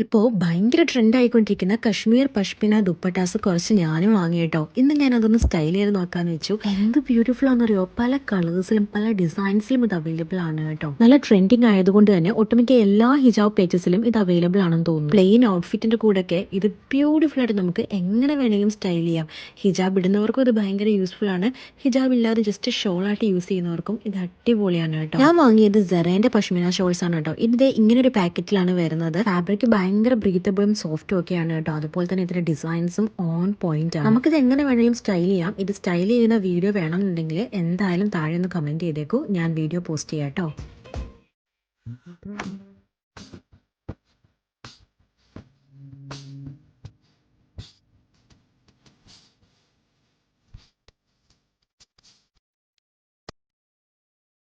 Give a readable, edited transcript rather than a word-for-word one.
ഇപ്പോൾ ഭയങ്കര ട്രെൻഡ് ആയിക്കൊണ്ടിരിക്കുന്ന കശ്മീർ പഷ്മിന ദുപ്പട്ടാസ് കുറച്ച് ഞാനും വാങ്ങി കേട്ടോ. ഇന്ന് ഞാൻ അതൊന്ന് സ്റ്റൈൽ ചെയ്ത് നോക്കാന്ന് വെച്ചു. എന്ത് ബ്യൂട്ടിഫുൾ ആണെന്നറിയോ, പല കളേഴ്സിലും പല ഡിസൈൻസിലും ഇത് അവൈലബിൾ ആണ് കേട്ടോ. നല്ല ട്രെൻഡിങ് ആയതുകൊണ്ട് തന്നെ ഒട്ടുമിക്ക എല്ലാ ഹിജാബ് പേജസിലും ഇത് അവൈലബിൾ ആണെന്ന് തോന്നുന്നു. പ്ലെയിൻ ഔട്ട്ഫിറ്റിന്റെ കൂടെയൊക്കെ ഇത് ബ്യൂട്ടിഫുൾ ആയിട്ട് നമുക്ക് എങ്ങനെ വേണമെങ്കിലും സ്റ്റൈൽ ചെയ്യാം. ഹിജാബ് ഇടുന്നവർക്കും ഇത് ഭയങ്കര യൂസ്ഫുൾ ആണ്. ഹിജാബ് ഇല്ലാതെ ജസ്റ്റ് ഷോൾ ആയിട്ട് യൂസ് ചെയ്യുന്നവർക്കും ഇത് അടിപൊളിയാണ് കേട്ടോ. ഞാൻ വാങ്ങിയത് സെറേന്റെ പഷ്മിന ഷോൾസ് ആണ് കേട്ടോ. ഇതിന്റെ ഇങ്ങനെ ഒരു പാക്കറ്റിലാണ് വരുന്നത്. ഫാബ്രിക് ഭയങ്കര ബ്രീത്തബിളും സോഫ്റ്റും ഒക്കെയാണ് കേട്ടോ. അതുപോലെ തന്നെ ഇതിന്റെ ഡിസൈൻസും ഓൺ പോയിന്റ് ആണ്. നമുക്കിത് എങ്ങനെ വേണമെങ്കിലും സ്റ്റൈൽ ചെയ്യാം. ഇത് സ്റ്റൈൽ ചെയ്യുന്ന വീഡിയോ വേണമെന്നുണ്ടെങ്കിൽ എന്തായാലും താഴെ ഒന്ന് കമന്റ് ചെയ്തേക്കൂ, ഞാൻ വീഡിയോ പോസ്റ്റ് ചെയ്യാം കേട്ടോ.